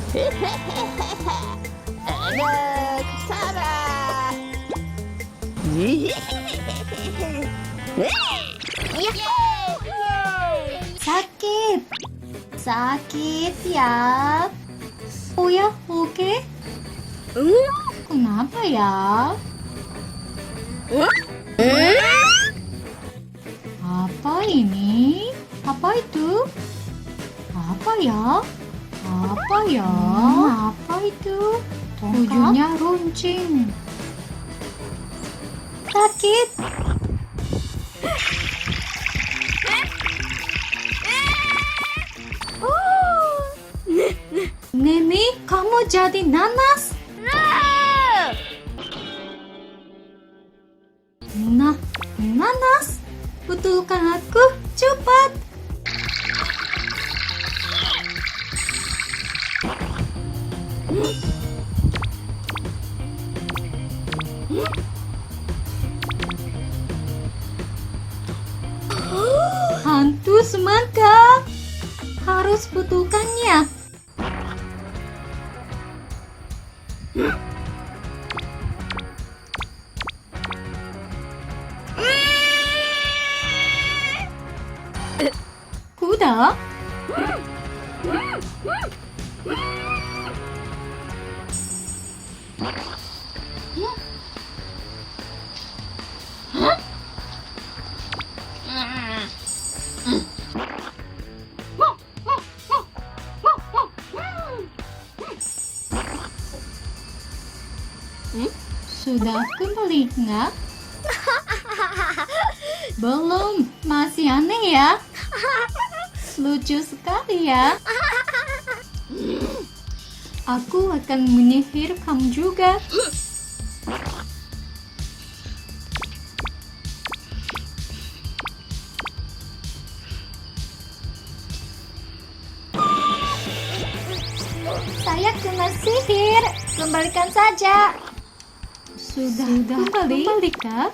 Enak, Sarah. Sakit. Sakit ya. Oh ya, oke. Kenapa ya? Apa ini? Apa itu? Apa ya? Apa ya? Apa itu? Ujungnya runcing. Sakit. Nemi, kamu jadi nanas. Nah, nanas. Betulkan aku, cepat. Hantu semangka. Harus betulkannya. Kuda? Sudah kembali nggak? Belum, masih aneh ya. Lucu sekali ya. Aku akan menyihir kamu juga. Saya kena sihir. Kembalikan saja. Sudah kembali kah?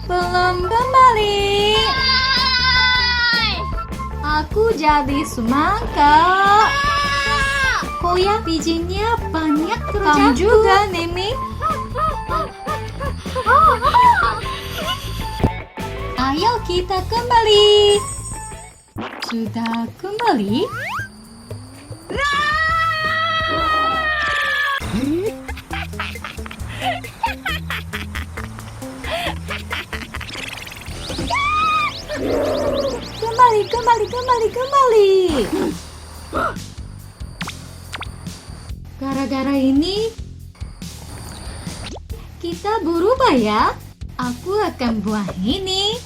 Belum kembali. Aku jadi semangka. Koyak bijinya banyak terjatuh. Kamu juga, Nemi. Ayo kita kembali. Sudah kembali? Kembali. Gara-gara ini kita berubah ya. Aku akan buang ini.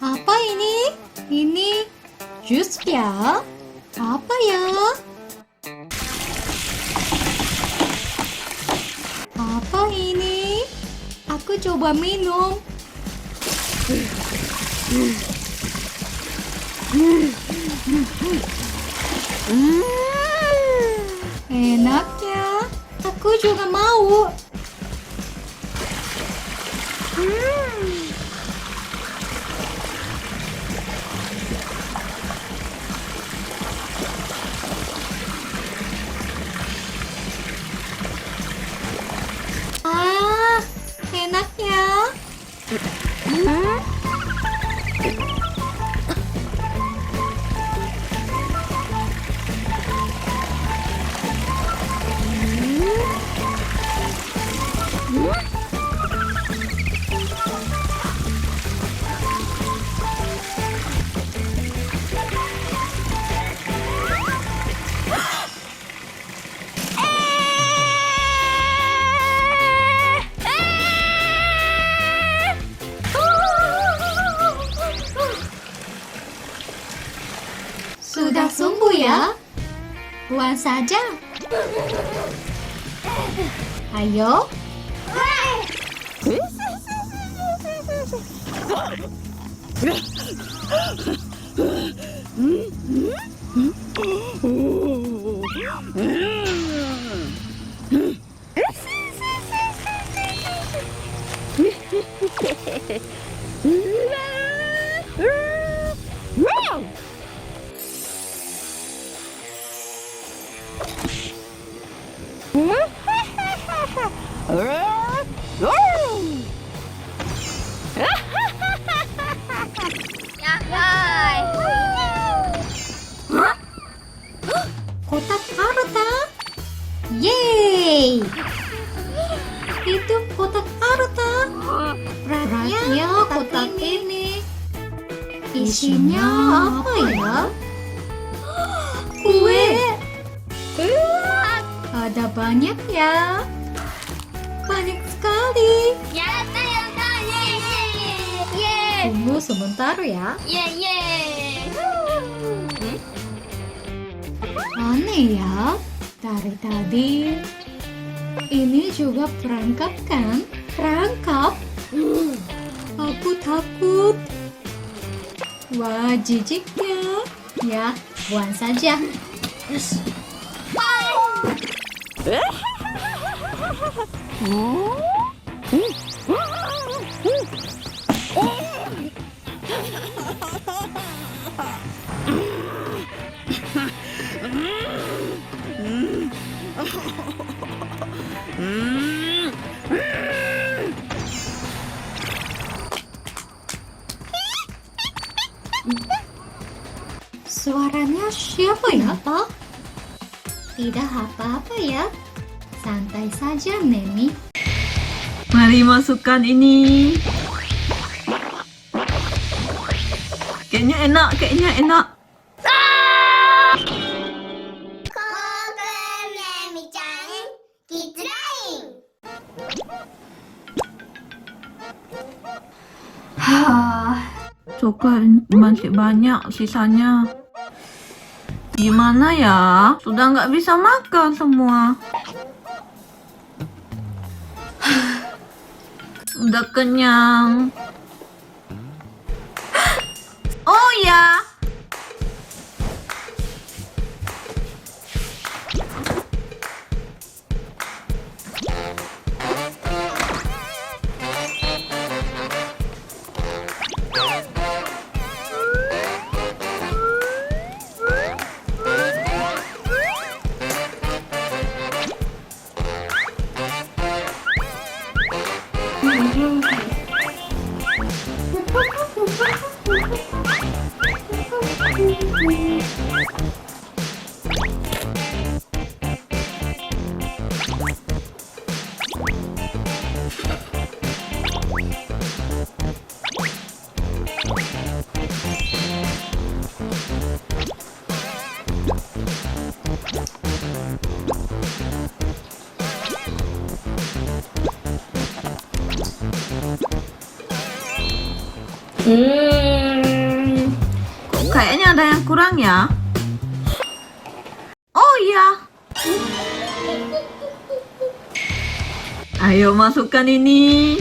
Apa ini? Ini jus ya? Apa ya? Apa ini? Aku coba minum. Enaknya. Aku juga mau. Ah, enaknya. Sudah sembuh ya? Buang saja. Ayo. Kotak harta. Yeay! Itu kotak harta. Beratnya kotak ini. Isinya apa ya? Kue. Ada banyak ya. Banyak sekali. Tunggu sebentar ya. Aneh ya, dari tadi. Ini juga perangkap kan? Perangkap? Aku takut. Wah, jijiknya. Ya, buang saja. Suaranya siapa ya, Pak? Tidak apa-apa ya. Santai saja, Nemi. Mari masukkan ini. Kayaknya enak. Coklat masih banyak sisanya. Gimana ya? Sudah nggak bisa makan semua. Udah kenyang. Oh ya. Kok kayaknya ada yang kurang ya? Oh iya. Ayo masukkan ini.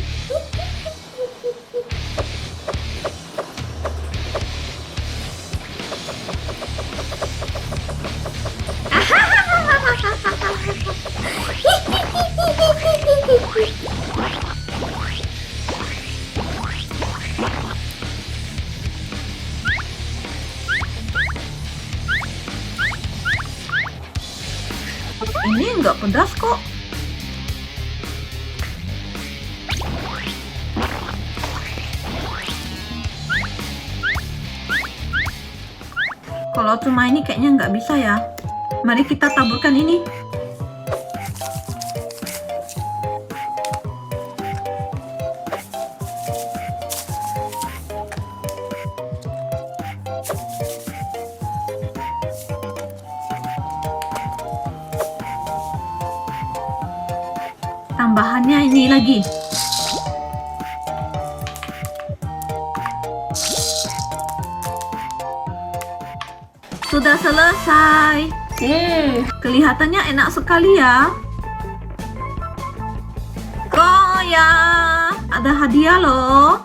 Ini nggak pedas kok. Kalau cuma ini kayaknya nggak bisa ya. Mari kita taburkan ini. Tambahannya ini lagi. Sudah selesai. Kelihatannya enak sekali ya. Koya, ada hadiah loh.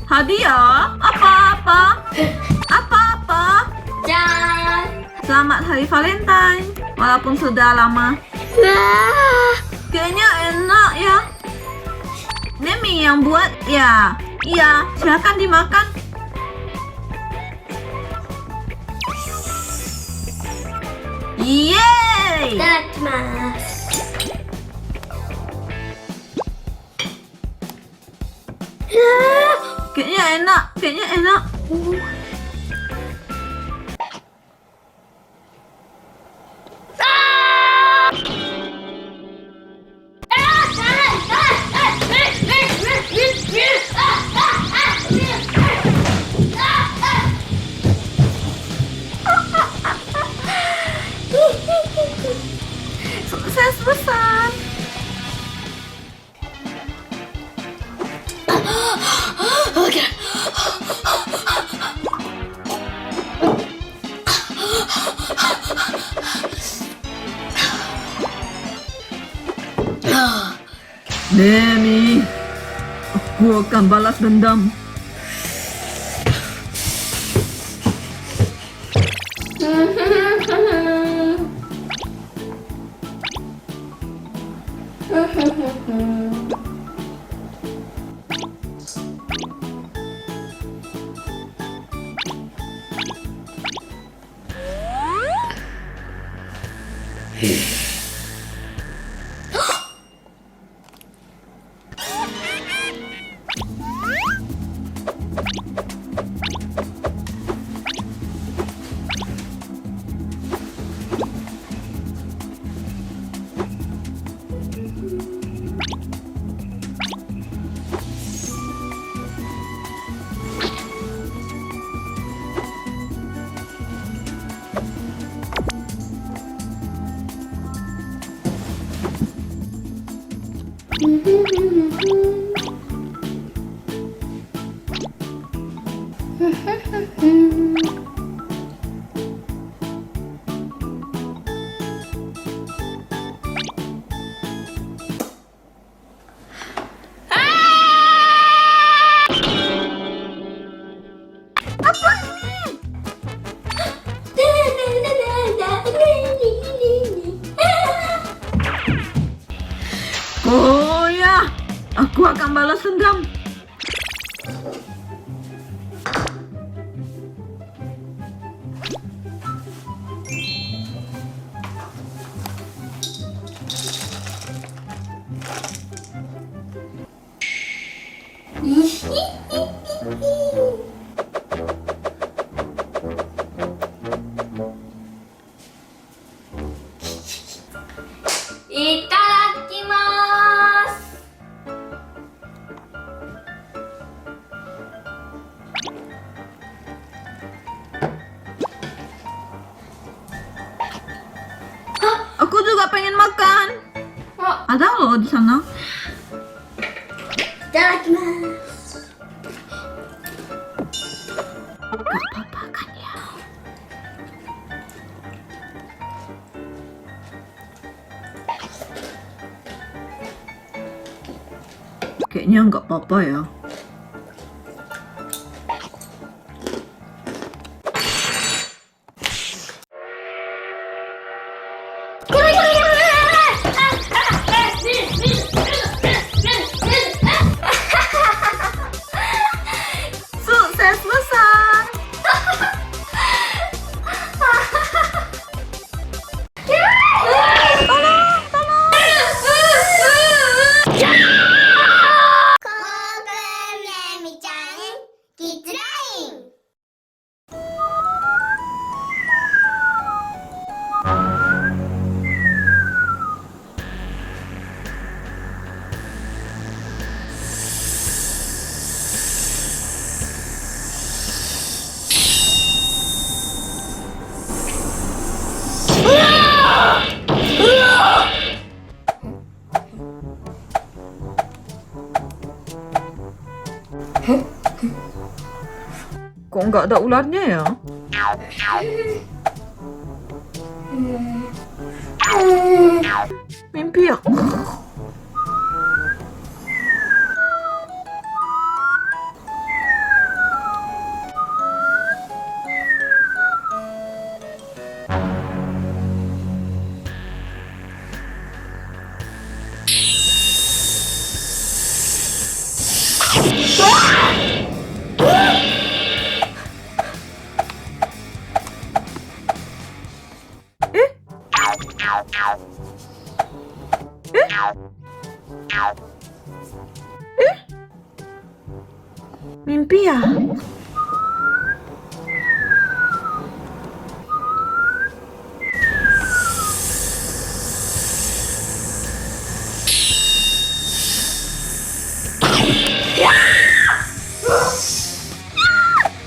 Hadiah? Apa-apa? Apa-apa? Jan. Selamat Hari Valentine. Walaupun sudah lama. Kayaknya enak ya. Nemi yang buat ya. Iya, silakan dimakan. Yeay! Itadakimasu. Kayaknya enak, kayaknya enak. Sukses besar. Nemi, aku akan balas dendam. Oh ya, aku akan balas dendam. Itadakimasu. Aku juga pengen makan. Oh, Ada loh di sana. itadakimasu. Gak apa-apa kan ya. Kayaknya nggak apa-apa ya. Sukses besar. Kok nggak ada ularnya ya? Mimpi ya? Mimpi ya?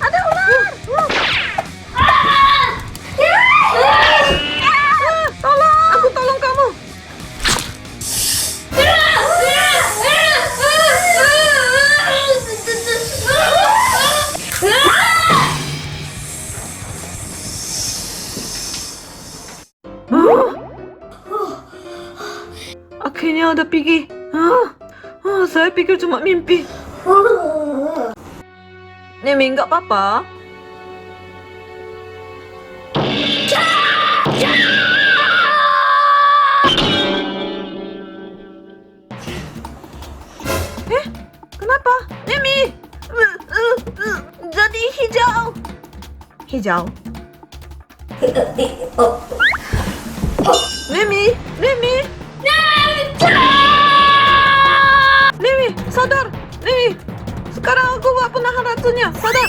Ada ular! Tolong! Aku tolong kamu! Akhirnya udah pergi. Saya pikir cuma mimpi. Nemi, nggak apa-apa. Kenapa? Nemi! Jadi hijau. Hijau. Nemi! Nemi! Nemi, sadar! Nemi! Sekarang aku gak penahan racunnya, sadar!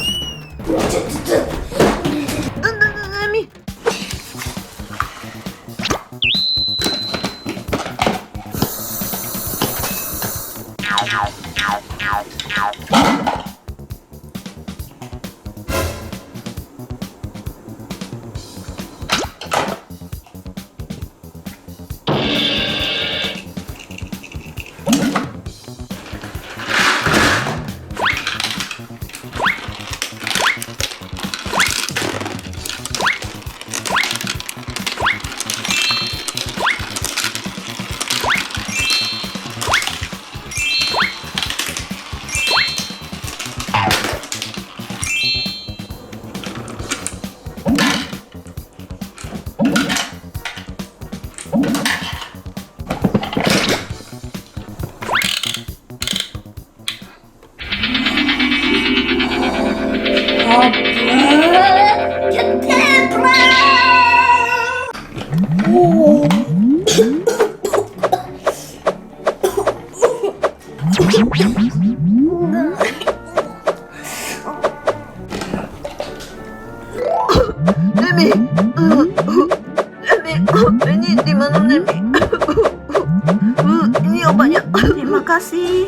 Nemi! Nemi, ini di mana Nemi? Ini obatnya. Terima kasih.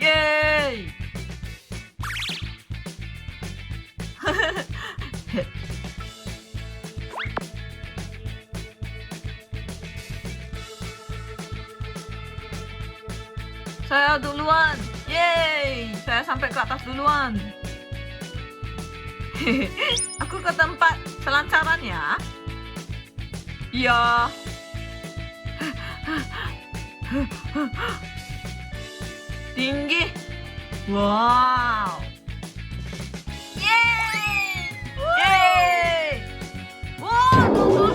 Yeay! Saya duluan. Yeay! Saya sampai ke atas duluan. Aku ke tempat selancaran ya. Iya. Tinggi. Wow. Yeay. Yeay. Wow.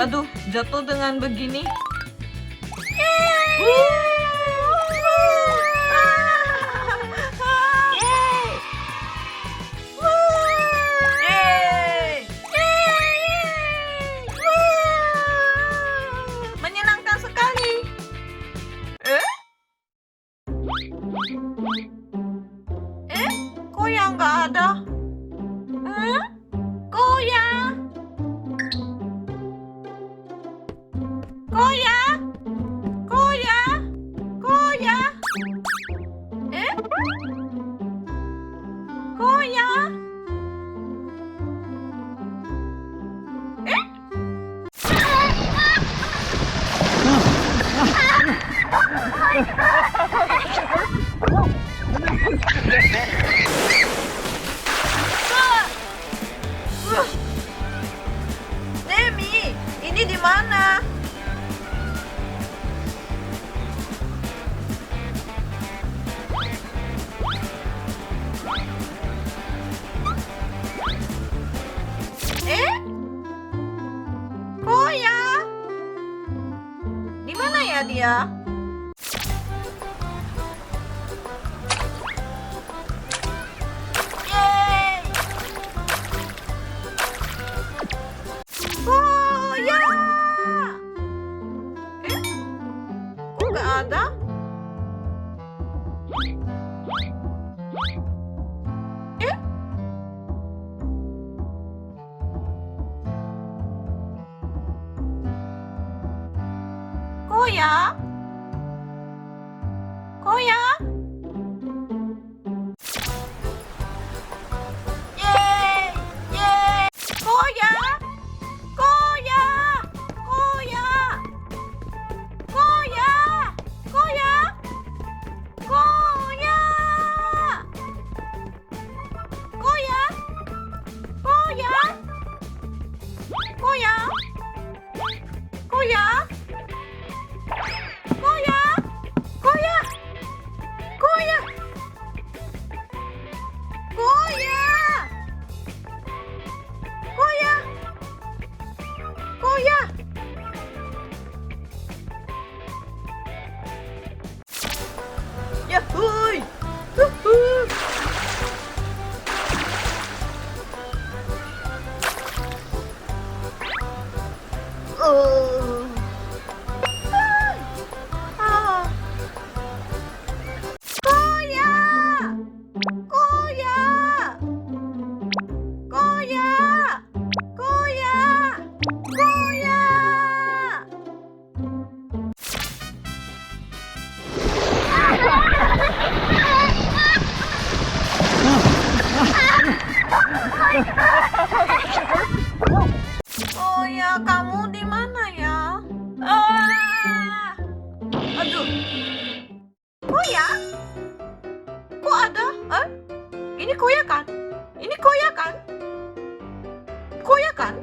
Aduh, jatuh dengan begini. Menyenangkan sekali. Koya nggak ada. Koya. Koya. Koya. Koya. Koya. Demi, ini di mana? Koya? Di mana ya dia? Yeay! Koya! Kok nggak ada? Koya? Koya? Yeay! Yeay! Koya? Koya! Koya! Koya! Koya! Koya! Koya? Koya? Koya? Koya? Koya! Koya! Koya! Koya! Koya! Koya! Yahuy! Huhu! Koya! Koya! Koya! Koya! Koya! Koya, kamu di mana ya? Aduh. Koya? Kok ada? Ini Koya kan? Ini Koya kan? Koya kan?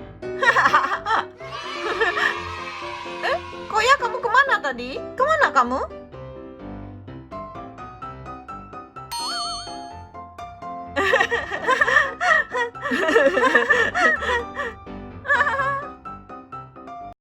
Koya, kamu kemana tadi? Kemana kamu?